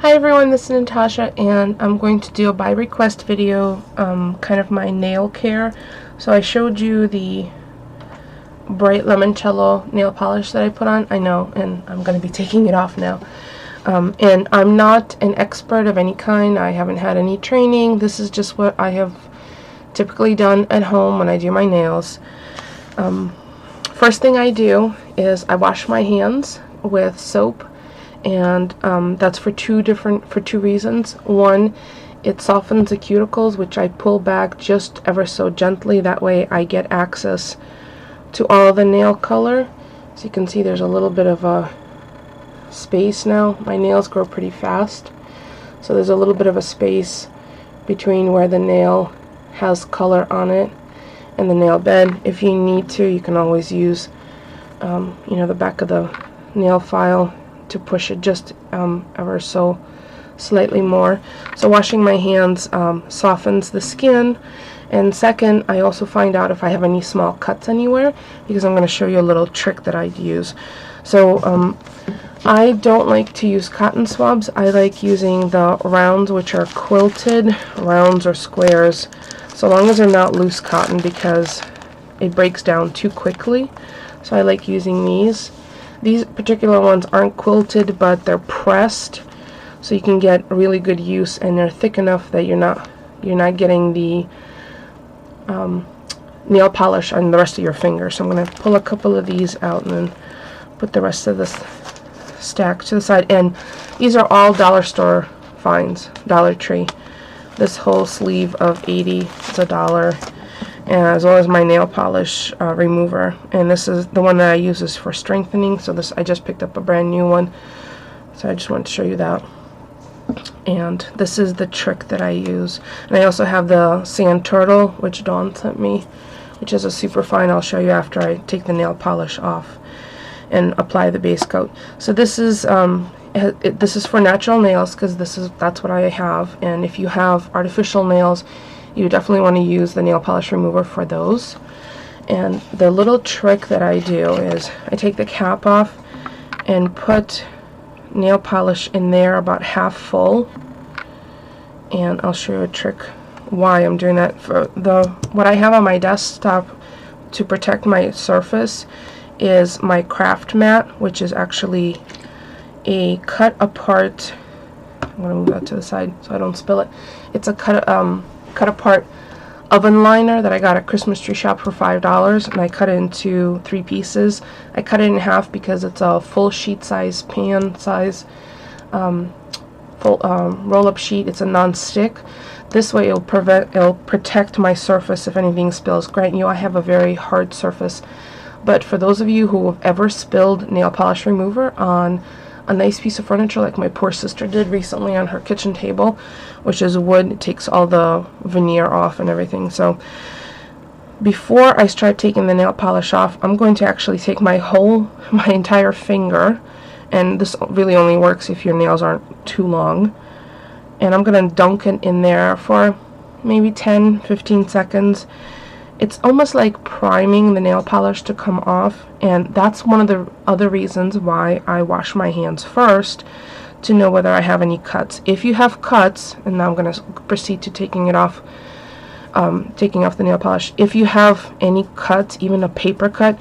Hi everyone, this is Natasha, and I'm going to do a by request video, kind of my nail care. So I showed you the bright limoncello nail polish that I put on. I know, and I'm going to be taking it off now. And I'm not an expert of any kind. I haven't had any training. This is just what I have typically done at home when I do my nails. First thing I do is I wash my hands with soap, and that's for two reasons. One, it softens the cuticles, which I pull back just ever so gently. That way I get access to all the nail color. So you can see there's a little bit of a space now. My nails grow pretty fast, so there's a little bit of a space between where the nail has color on it and the nail bed. If you need to, you can always use the back of the nail file to push it just ever so slightly more. So washing my hands softens the skin. And second, I also find out if I have any small cuts anywhere, because I'm going to show you a little trick that I'd use. So I don't like to use cotton swabs. I like using the rounds, which are quilted rounds or squares, so long as they're not loose cotton, because it breaks down too quickly. So I like using these. These particular ones aren't quilted, but they're pressed, so you can get really good use, and they're thick enough that you're not getting the nail polish on the rest of your finger. So I'm going to pull a couple of these out and then put the rest of this stack to the side. And these are all dollar store finds, Dollar Tree. This whole sleeve of 80 is $1, and as well as my nail polish remover. And this is the one that I use is for strengthening. So this, I just picked up a brand new one, so I just wanted to show you that. And this is the trick that I use. And I also have the sand turtle, which Dawn sent me, which is a super fine. I'll show you after I take the nail polish off and apply the base coat. So this is this is for natural nails, because that's what I have. And if you have artificial nails, you definitely want to use the nail polish remover for those. And the little trick that I do is I take the cap off and put nail polish in there about half full. And I'll show you a trick why I'm doing that. For what I have on my desktop to protect my surface is my craft mat, which is actually a cut apart. I'm going to move that to the side so I don't spill it. It's a cut apart oven liner that I got at Christmas Tree Shop for $5, and I cut it into 3 pieces. I cut it in half because it's a full sheet size, pan size, full roll-up sheet. It's a non-stick. This way it'll protect my surface if anything spills. Grant you, I have a very hard surface, but for those of you who have ever spilled nail polish remover on a nice piece of furniture, like my poor sister did recently on her kitchen table, which is wood, it takes all the veneer off and everything. So before I start taking the nail polish off, I'm going to actually take my entire finger, and this really only works if your nails aren't too long, and I'm going to dunk it in there for maybe 10-15 seconds. It's almost like priming the nail polish to come off, and that's one of the other reasons why I wash my hands first, to know whether I have any cuts. If you have cuts, and now I'm going to proceed to taking off the nail polish. If you have any cuts, even a paper cut,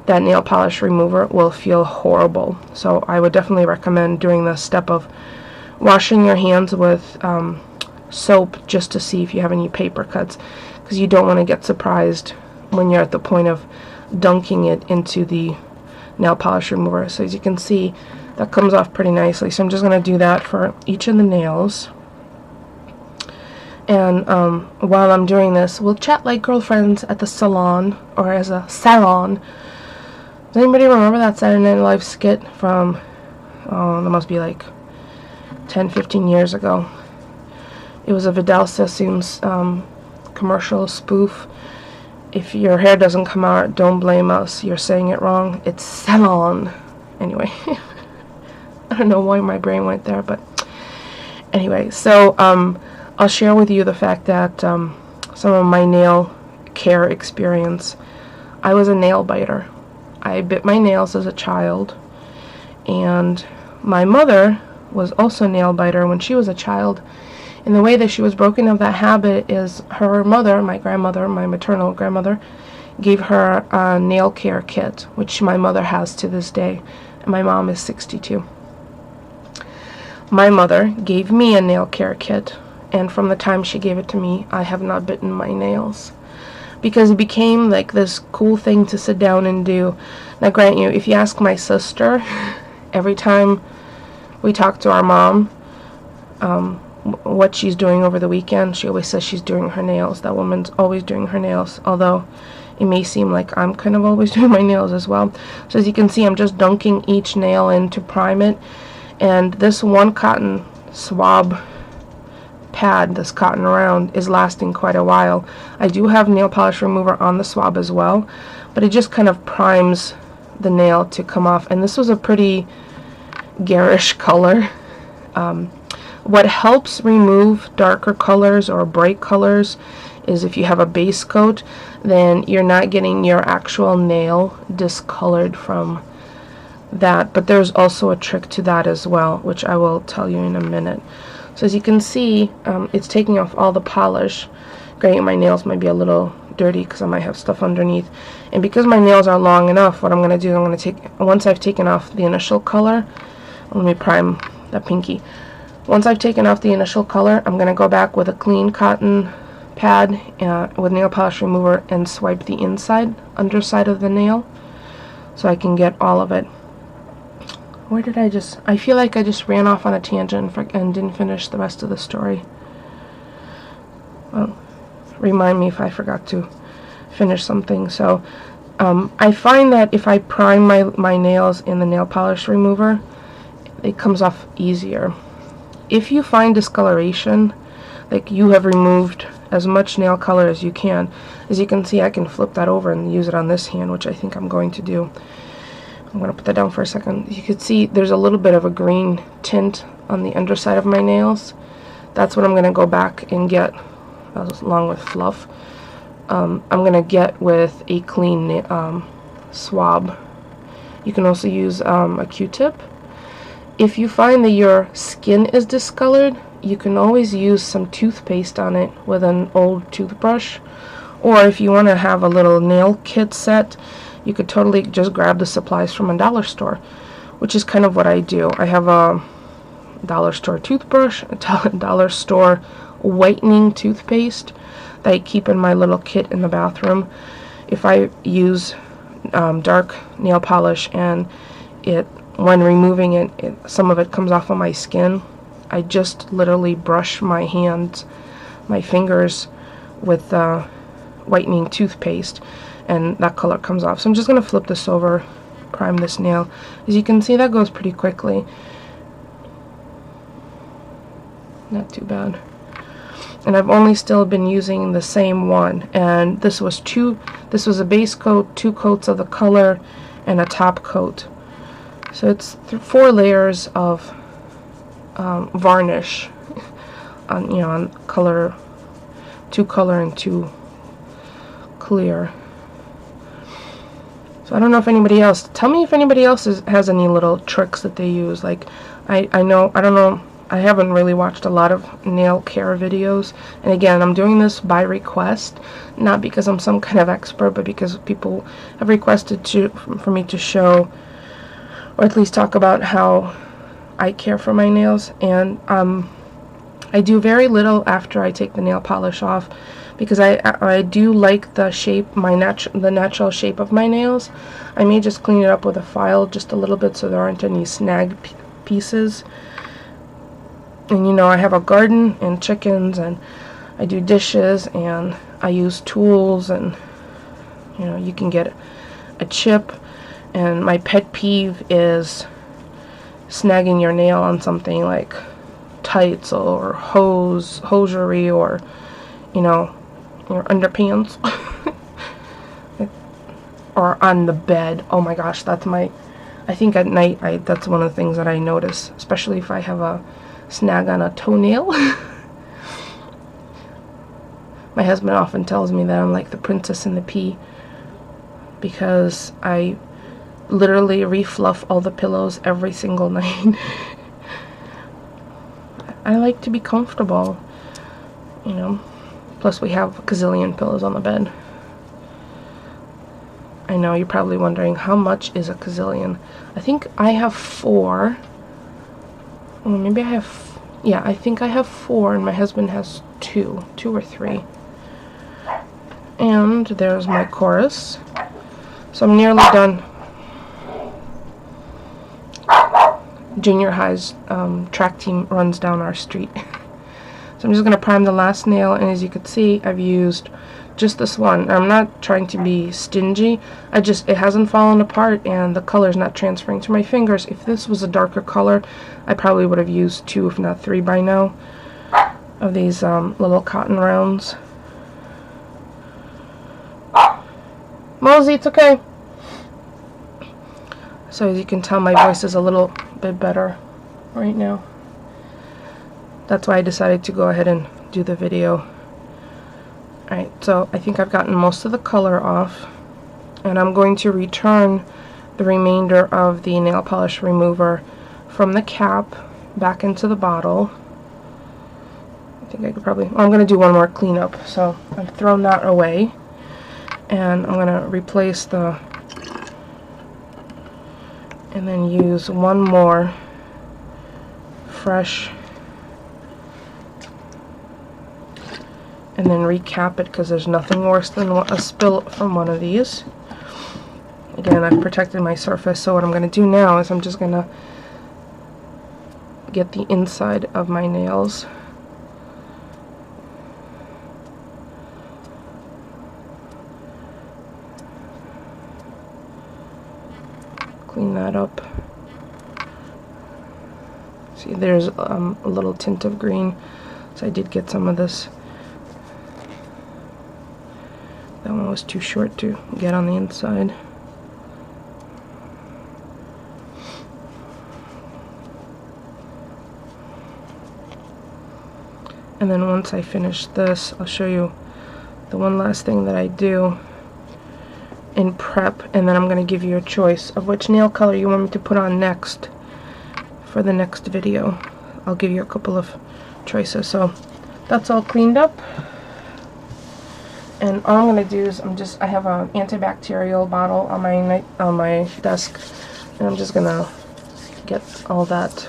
that nail polish remover will feel horrible. So I would definitely recommend doing the step of washing your hands with soap, just to see if you have any paper cuts, because you don't want to get surprised when you're at the point of dunking it into the nail polish remover. So as you can see, that comes off pretty nicely. So I'm just going to do that for each of the nails. And while I'm doing this, we'll chat like girlfriends at the salon, or as a salon. Does anybody remember that Saturday Night Live skit from, oh, that must be like 10-15 years ago. It was a Vidal Sassoon's commercial spoof. If your hair doesn't come out, don't blame us. You're saying it wrong. It's salon. Anyway, I don't know why my brain went there, but anyway. So I'll share with you the fact that some of my nail care experience. I was a nail biter. I bit my nails as a child, and my mother was also a nail biter when she was a child. And the way that she was broken of that habit is her mother, my grandmother, my maternal grandmother, gave her a nail care kit, which my mother has to this day. And my mom is 62. My mother gave me a nail care kit, and from the time she gave it to me, I have not bitten my nails. Because it became like this cool thing to sit down and do. Now grant you, if you ask my sister, every time we talk to our mom, what she's doing over the weekend, she always says she's doing her nails. That woman's always doing her nails, although it may seem like I'm kind of always doing my nails as well. So as you can see, I'm just dunking each nail in to prime it, and this one cotton swab pad, this cotton round, is lasting quite a while. I do have nail polish remover on the swab as well, but it just kind of primes the nail to come off, and this was a pretty garish color. What helps remove darker colors or bright colors is if you have a base coat, then you're not getting your actual nail discolored from that. But there's also a trick to that as well, which I will tell you in a minute. So as you can see, it's taking off all the polish. Granted, my nails might be a little dirty because I might have stuff underneath. And because my nails are long enough, what I'm going to do, I'm going to take, once I've taken off the initial color, let me prime that pinky. Once I've taken off the initial color, I'm going to go back with a clean cotton pad with nail polish remover and swipe the underside of the nail, so I can get all of it. Where did I feel like I just ran off on a tangent and didn't finish the rest of the story. Well, remind me if I forgot to finish something. So I find that if I prime my nails in the nail polish remover, it comes off easier. If you find discoloration, like you have removed as much nail color as you can, as you can see, I can flip that over and use it on this hand, which I think I'm going to do. I'm going to put that down for a second. You can see there's a little bit of a green tint on the underside of my nails. That's what I'm going to go back and get, along with fluff. I'm going to get with a clean swab. You can also use a Q-tip. If you find that your skin is discolored, you can always use some toothpaste on it with an old toothbrush. Or if you want to have a little nail kit set, you could totally just grab the supplies from a dollar store, which is kind of what I do. I have a dollar store toothbrush, a dollar store whitening toothpaste that I keep in my little kit in the bathroom. If I use dark nail polish and when removing it, some of it comes off of my skin, I just literally brush my fingers with whitening toothpaste, and that color comes off. So I'm just going to flip this over, prime this nail. As you can see, that goes pretty quickly. Not too bad. And I've only still been using the same one, and this was a base coat, 2 coats of the color, and a top coat. So it's 4 layers of varnish on color, 2 color and 2 clear. So I don't know if anybody else, tell me if anybody else has any little tricks that they use. Like I don't know, I haven't really watched a lot of nail care videos, and again, I'm doing this by request, not because I'm some kind of expert, but because people have requested for me to show, or at least talk about how I care for my nails. And I do very little after I take the nail polish off, because I do like the shape, the natural shape of my nails. I may just clean it up with a file just a little bit so there aren't any snag pieces. And I have a garden and chickens, and I do dishes, and I use tools, and you can get a chip. And my pet peeve is snagging your nail on something like tights or hosiery, or your underpants or on the bed. Oh my gosh, I think at night that's one of the things that I notice, especially if I have a snag on a toenail. My husband often tells me that I'm like the princess and the pea, because I literally refluff all the pillows every single night. I like to be comfortable, you know. Plus we have a gazillion pillows on the bed. I know you're probably wondering, how much is a gazillion? I think I have 4. Well, maybe I have, yeah, I think I have 4 and my husband has 2 or 3. And there's my chorus. So I'm nearly done. Junior high's track team runs down our street. So I'm just going to prime the last nail, and as you can see, I've used just this one. I'm not trying to be stingy. It hasn't fallen apart and the color's not transferring to my fingers. If this was a darker color, I probably would have used 2 if not 3 by now of these little cotton rounds. Mosey, it's okay. So as you can tell, my voice is a little bit better right now. That's why I decided to go ahead and do the video. Alright, so I think I've gotten most of the color off, and I'm going to return the remainder of the nail polish remover from the cap back into the bottle. I think I could probably, well, I'm going to do one more cleanup, so I've thrown that away, and I'm going to replace the, and then use one more fresh, and then recap it, because there's nothing worse than a spill from one of these. Again, I've protected my surface, so what I'm going to do now is I'm just going to get the inside of my nails. Clean that up. See, there's a little tint of green, so I did get some of this. That one was too short to get on the inside. And then once I finish this, I'll show you the one last thing that I do in prep, and then I'm going to give you a choice of which nail color you want me to put on next for the next video. I'll give you a couple of choices. So that's all cleaned up. And all I'm going to do is I have an antibacterial bottle on my desk, and I'm just going to get all that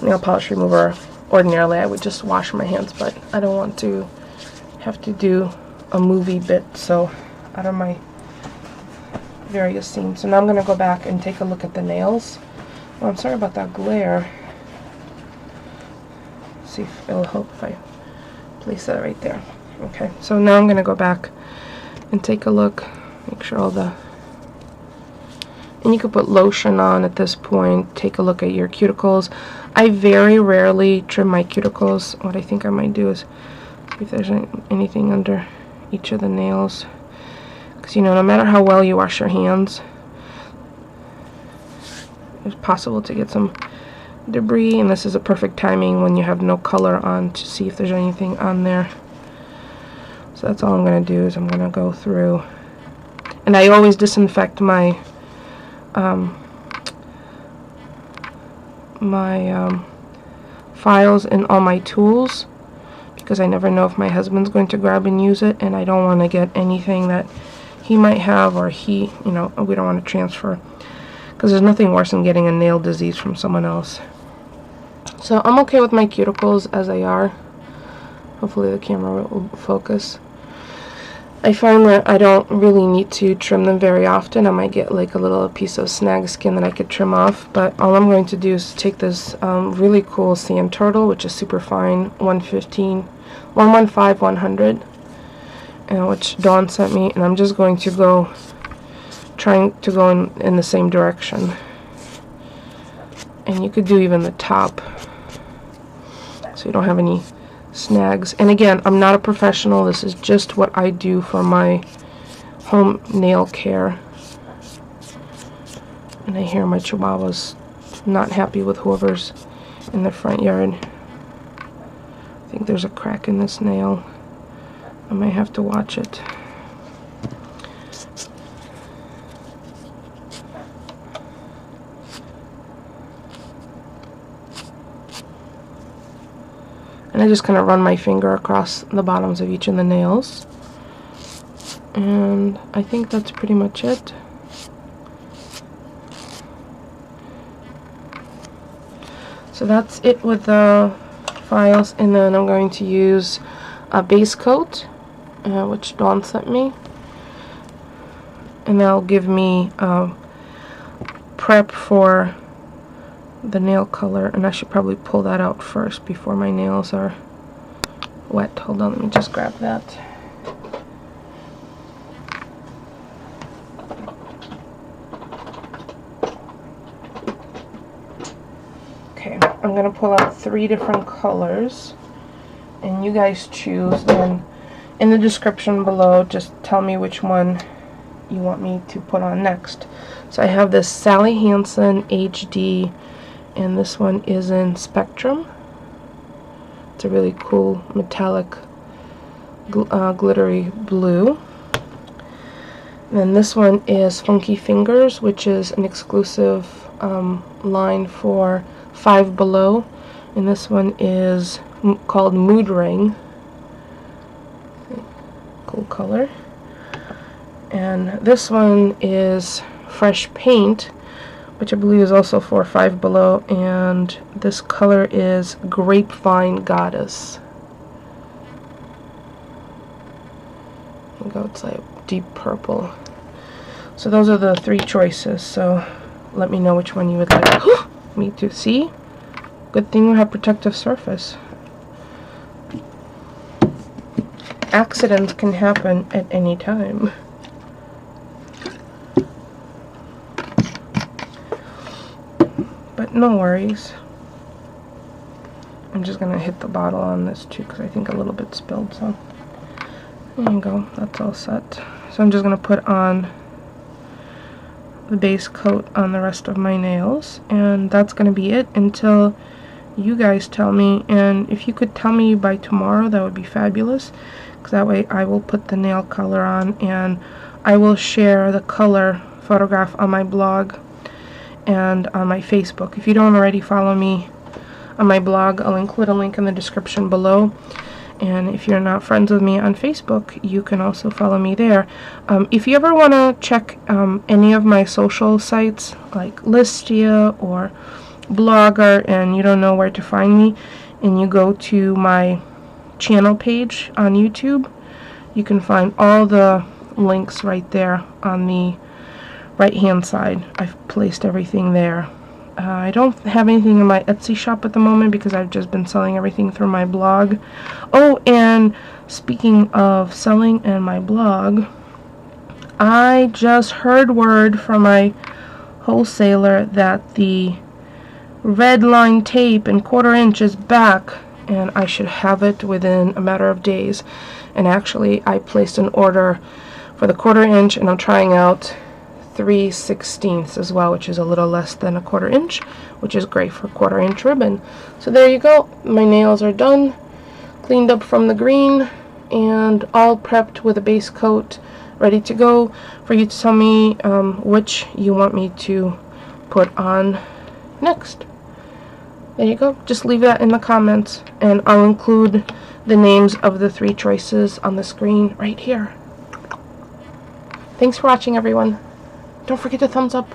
nail polish remover. Ordinarily I would just wash my hands, but I don't want to have to do a movie bit so out of my various scenes. So now I'm going to go back and take a look at the nails. Oh, I'm sorry about that glare. Let's see if it'll help if I place that right there. Okay, so now I'm going to go back and take a look, make sure all the, and you could put lotion on at this point, take a look at your cuticles. I very rarely trim my cuticles. What I think I might do is see if there's anything under each of the nails, because you know, no matter how well you wash your hands, it's possible to get some debris, and this is a perfect timing when you have no color on to see if there's anything on there. So that's all I'm going to do is I'm going to go through, and I always disinfect my files and all my tools, because I never know if my husband's going to grab and use it, and I don't want to get anything that he might have, or we don't want to transfer, because there's nothing worse than getting a nail disease from someone else. So I'm okay with my cuticles as they are. Hopefully the camera will focus. I find that I don't really need to trim them very often. I might get like a little piece of snag skin that I could trim off, but all I'm going to do is take this really cool sand turtle, which is super fine, 115-100, which Dawn sent me, and I'm just going to trying to go in the same direction. And you could do even the top, so you don't have any snags. And again, I'm not a professional. This is just what I do for my home nail care. And I hear my chihuahuas not happy with whoever's in the front yard. I think there's a crack in this nail. I might have to watch it. And I just kind of run my finger across the bottoms of each of the nails. And I think that's pretty much it. So that's it with the files, and then I'm going to use a base coat, which Dawn sent me, and that'll give me prep for the nail color. And I should probably pull that out first before my nails are wet. Hold on, let me just grab that. Okay, I'm going to pull out 3 different colors, and you guys choose. And in the description below, just tell me which one you want me to put on next. So I have this Sally Hansen HD, and this one is in Spectrum. It's a really cool metallic glittery blue. And then this one is Funky Fingers, which is an exclusive line for Five Below, and this one is called Mood Ring. Cool color. And this one is Fresh Paint, which I believe is also for Five Below, and this color is Grapevine Goddess. There you go, it's like deep purple. So those are the 3 choices, so let me know which one you would like me to see. Good thing we have protective surface. Accidents can happen at any time. But no worries. I'm just gonna hit the bottle on this too, because I think a little bit spilled, so there you go, that's all set. So I'm just gonna put on the base coat on the rest of my nails, and that's gonna be it until you guys tell me. And if you could tell me by tomorrow, that would be fabulous, because that way I will put the nail color on, and I will share the color photograph on my blog and on my Facebook. If you don't already follow me on my blog, I'll include a link in the description below. And if you're not friends with me on Facebook, you can also follow me there. If you ever want to check any of my social sites, like Listia or Blogger, and you don't know where to find me, and you go to my channel page on YouTube, you can find all the links right there on the right hand side. I've placed everything there. I don't have anything in my Etsy shop at the moment because I've just been selling everything through my blog. Oh, and speaking of selling and my blog, I just heard word from my wholesaler that the red line tape in 1/4 inch is back, and I should have it within a matter of days. And actually, I placed an order for the 1/4 inch, and I'm trying out 3/16 as well, which is a little less than a 1/4 inch, which is great for 1/4 inch ribbon. So there you go, my nails are done, cleaned up from the green, and all prepped with a base coat, ready to go for you to tell me which you want me to put on next. There you go, just leave that in the comments, and I'll include the names of the 3 choices on the screen right here. Thanks for watching, everyone. Don't forget to thumbs up.